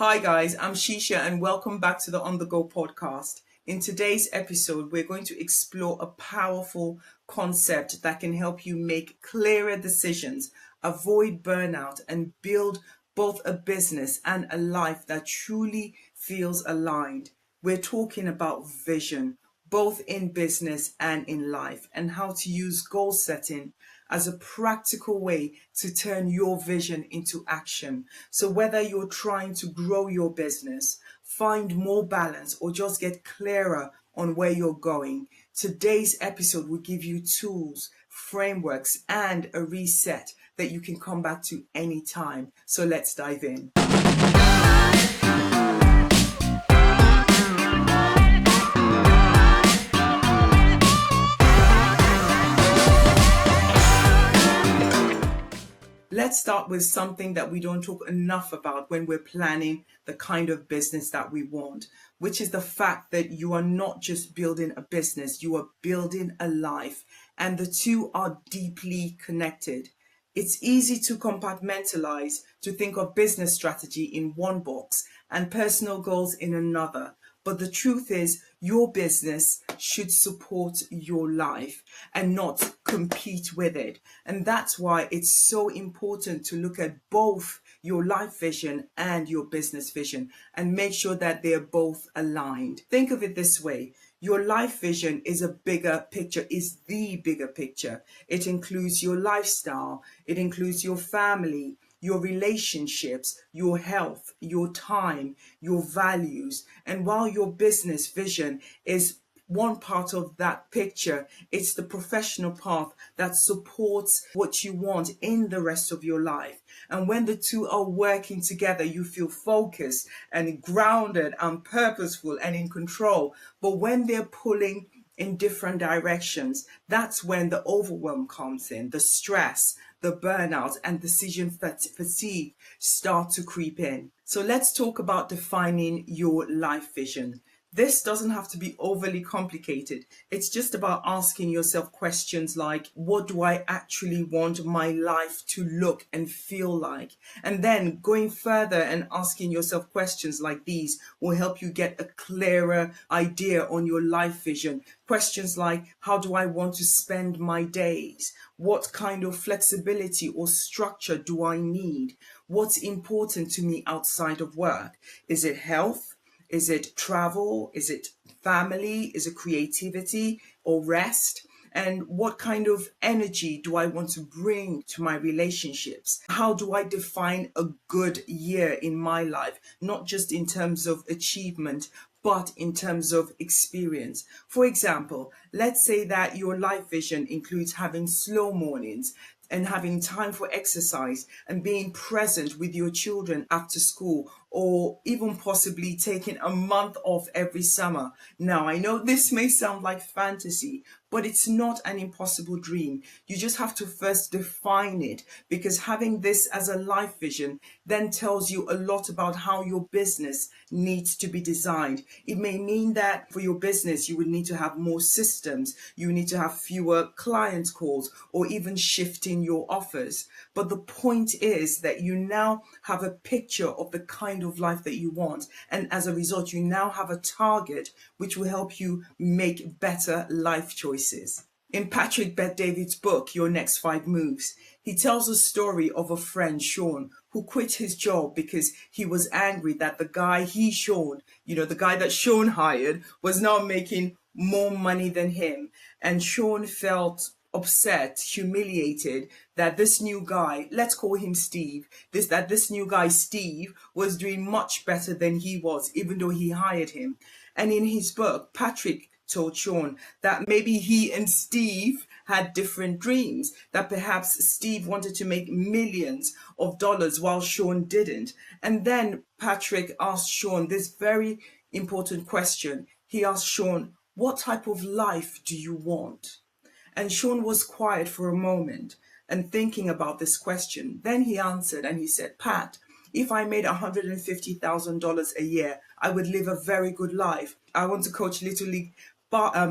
Hi guys, I'm Shisha and welcome back to the On The Go podcast. In today's episode, we're going to explore a powerful concept that can help you make clearer decisions, avoid burnout, and build both a business and a life that truly feels aligned. We're talking about vision, both in business and in life, and how to use goal setting as a practical way to turn your vision into action. So whether you're trying to grow your business, find more balance, or just get clearer on where you're going, today's episode will give you tools, frameworks, and a reset that you can come back to anytime. So let's dive in. Let's start with something that we don't talk enough about when we're planning the kind of business that we want, which is the fact that you are not just building a business, you are building a life, and the two are deeply connected. It's easy to compartmentalize, to think of business strategy in one box and personal goals in another. But the truth is, your business should support your life and not compete with it. And that's why it's so important to look at both your life vision and your business vision and make sure that they're both aligned. Think of it this way. Your life vision is a bigger picture, is the bigger picture. It includes your lifestyle, it includes your family, your relationships, your health, your time, your values. And while your business vision is one part of that picture, it's the professional path that supports what you want in the rest of your life. And when the two are working together, you feel focused and grounded and purposeful and in control. But when they're pulling in different directions, that's when the overwhelm comes in, the stress, the burnout, and decision fatigue start to creep in. So let's talk about defining your life vision. This doesn't have to be overly complicated. It's just about asking yourself questions like, what do I actually want my life to look and feel like? And then going further and asking yourself questions like these will help you get a clearer idea on your life vision. Questions like, how do I want to spend my days? What kind of flexibility or structure do I need? What's important to me outside of work? Is it health? Is it travel? Is it family? Is it creativity or rest? And what kind of energy do I want to bring to my relationships? How do I define a good year in my life? Not just in terms of achievement, but in terms of experience. For example, let's say that your life vision includes having slow mornings and having time for exercise and being present with your children after school, or even possibly taking a month off every summer. Now, I know this may sound like fantasy, but it's not an impossible dream. You just have to first define it, because having this as a life vision then tells you a lot about how your business needs to be designed. It may mean that for your business, you would need to have more systems, you need to have fewer client calls, or even shifting your offers. But the point is that you now have a picture of the kind of life that you want. And as a result, you now have a target which will help you make better life choices. In Patrick Bet-David's book, Your Next 5 Moves, he tells a story of a friend, Sean, who quit his job because he was angry that the guy the guy that Sean hired, was now making more money than him. And Sean felt upset, humiliated that this new guy, let's call him Steve, this new guy, Steve, was doing much better than he was, even though he hired him. And in his book, Patrick told Sean that maybe he and Steve had different dreams, that perhaps Steve wanted to make millions of dollars while Sean didn't. And then Patrick asked Sean this very important question. He asked Sean, what type of life do you want? And Sean was quiet for a moment and thinking about this question. Then he answered and he said, Pat, if I made $150,000 a year, I would live a very good life. I want to coach Little League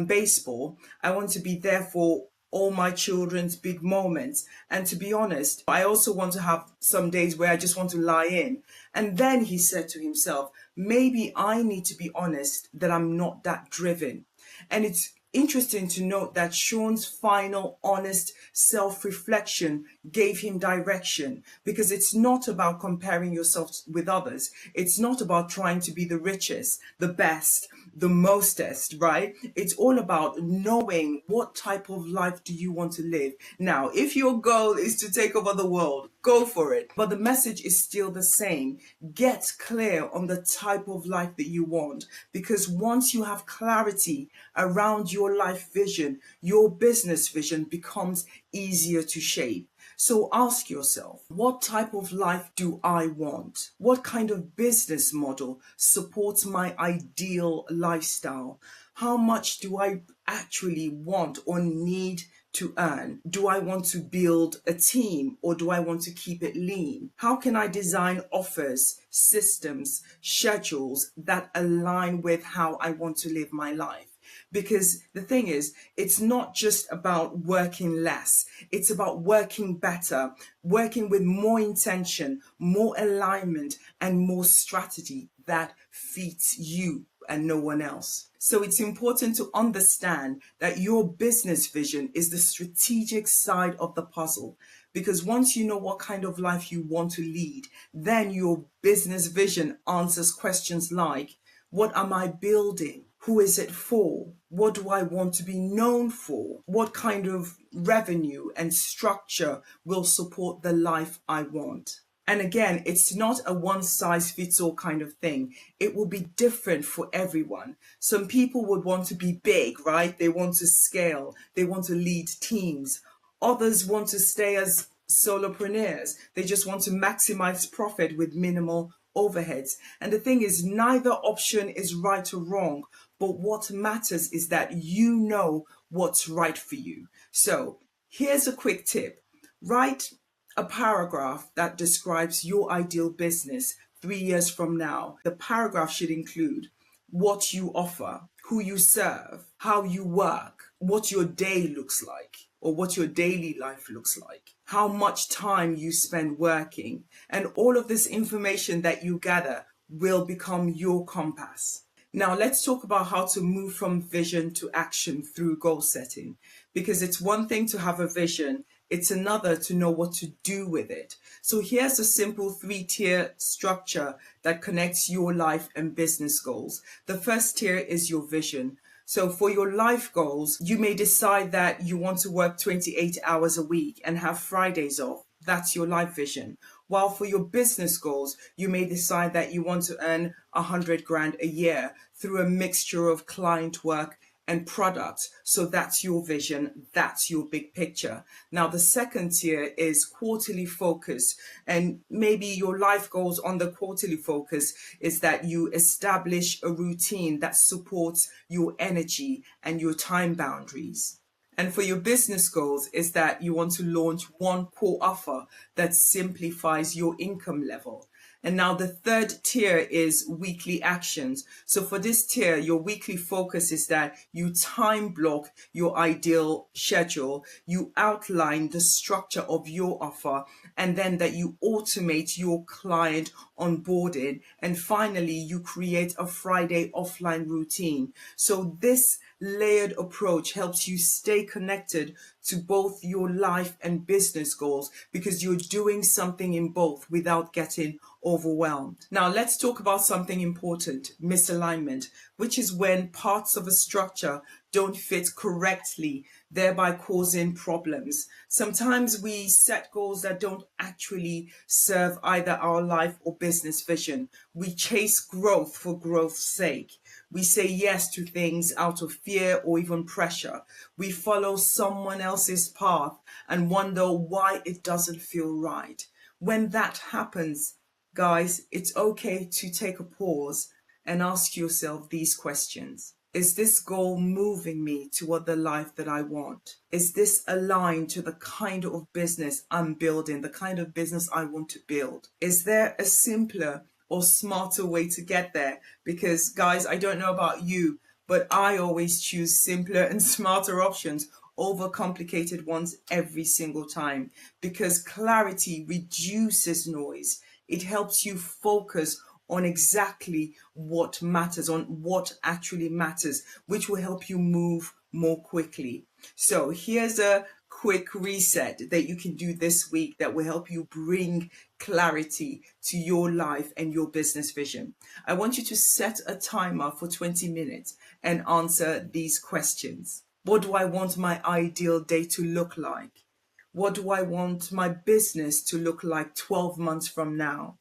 baseball. I want to be there for all my children's big moments. And to be honest, I also want to have some days where I just want to lie in. And then he said to himself, maybe I need to be honest that I'm not that driven. And it's interesting to note that Sean's final honest self-reflection gave him direction, because it's not about comparing yourself with others. It's not about trying to be the richest, the best, the mostest, right? It's all about knowing what type of life do you want to live. Now, if your goal is to take over the world, go for it. But the message is still the same. Get clear on the type of life that you want, because once you have clarity around your life vision, your business vision becomes easier to shape. So ask yourself, what type of life do I want? What kind of business model supports my ideal lifestyle? How much do I actually want or need to earn? Do I want to build a team, or do I want to keep it lean? How can I design offers, systems, schedules that align with how I want to live my life? Because the thing is, it's not just about working less. It's about working better, working with more intention, more alignment, and more strategy that fits you and no one else. So it's important to understand that your business vision is the strategic side of the puzzle. Because once you know what kind of life you want to lead, then your business vision answers questions like, what am I building? Who is it for? What do I want to be known for? What kind of revenue and structure will support the life I want? And again, it's not a one size fits all kind of thing. It will be different for everyone. Some people would want to be big, right? They want to scale. They want to lead teams. Others want to stay as solopreneurs. They just want to maximize profit with minimal overheads. And the thing is, neither option is right or wrong, but what matters is that you know what's right for you. So here's a quick tip. Write a paragraph that describes your ideal business 3 years from now. The paragraph should include what you offer, who you serve, how you work, what your day looks like, or what your daily life looks like, how much time you spend working, and all of this information that you gather will become your compass. Now let's talk about how to move from vision to action through goal setting, because it's one thing to have a vision, it's another to know what to do with it. So here's a simple 3-tier structure that connects your life and business goals. The first tier is your vision. So for your life goals, you may decide that you want to work 28 hours a week and have Fridays off. That's your life vision. While for your business goals, you may decide that you want to earn 100 grand a year through a mixture of client work and products. So that's your vision, that's your big picture. Now the second tier is quarterly focus, and maybe your life goals on the quarterly focus is that you establish a routine that supports your energy and your time boundaries. And for your business goals is that you want to launch one core offer that simplifies your income level. And now the third tier is weekly actions. So for this tier, your weekly focus is that you time block your ideal schedule, you outline the structure of your offer, and then that you automate your client onboarding. And finally, you create a Friday offline routine. So this layered approach helps you stay connected to both your life and business goals, because you're doing something in both without getting overwhelmed. Now let's talk about something important, misalignment, which is when parts of a structure don't fit correctly, thereby causing problems. Sometimes we set goals that don't actually serve either our life or business vision. We chase growth for growth's sake. We say yes to things out of fear or even pressure. We follow someone else's path and wonder why it doesn't feel right. When that happens, guys, it's okay to take a pause and ask yourself these questions. Is this goal moving me toward the life that I want? Is this aligned to the kind of business I'm building, the kind of business I want to build? Is there a simpler or smarter way to get there? Because guys, I don't know about you, but I always choose simpler and smarter options overcomplicated ones every single time, because clarity reduces noise. It helps you focus on exactly what matters, on what actually matters, which will help you move more quickly. So here's a quick reset that you can do this week that will help you bring clarity to your life and your business vision. I want you to set a timer for 20 minutes and answer these questions. What do I want my ideal day to look like? What do I want my business to look like 12 months from now?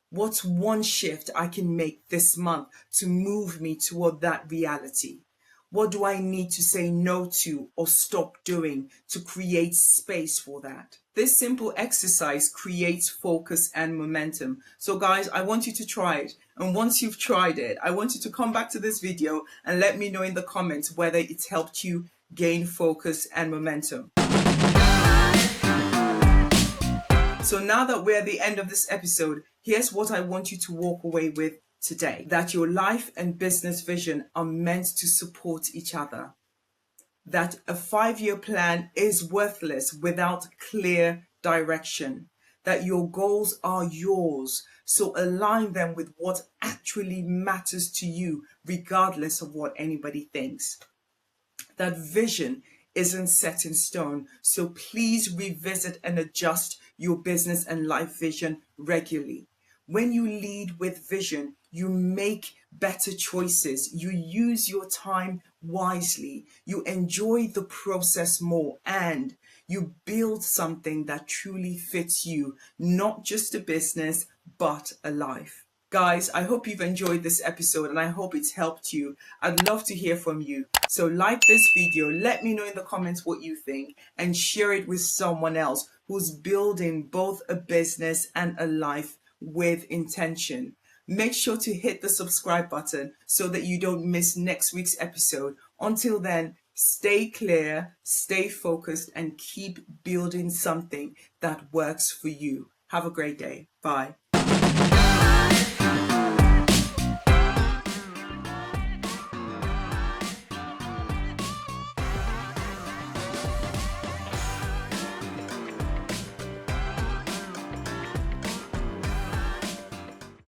What's one shift I can make this month to move me toward that reality? What do I need to say no to or stop doing to create space for that? This simple exercise creates focus and momentum. So guys, I want you to try it. And once you've tried it, I want you to come back to this video and let me know in the comments whether it's helped you gain focus and momentum. So now that we're at the end of this episode, here's what I want you to walk away with today. That your life and business vision are meant to support each other. That a 5-year plan is worthless without clear direction. That your goals are yours, so align them with what actually matters to you, regardless of what anybody thinks. That vision isn't set in stone, so please revisit and adjust your business and life vision regularly. When you lead with vision, you make better choices, you use your time wisely, you enjoy the process more, and you build something that truly fits you, not just a business, but a life. Guys, I hope you've enjoyed this episode and I hope it's helped you. I'd love to hear from you. So like this video, let me know in the comments what you think and share it with someone else who's building both a business and a life with intention. Make sure to hit the subscribe button so that you don't miss next week's episode. Until then, stay clear, stay focused, and keep building something that works for you. Have a great day. Bye.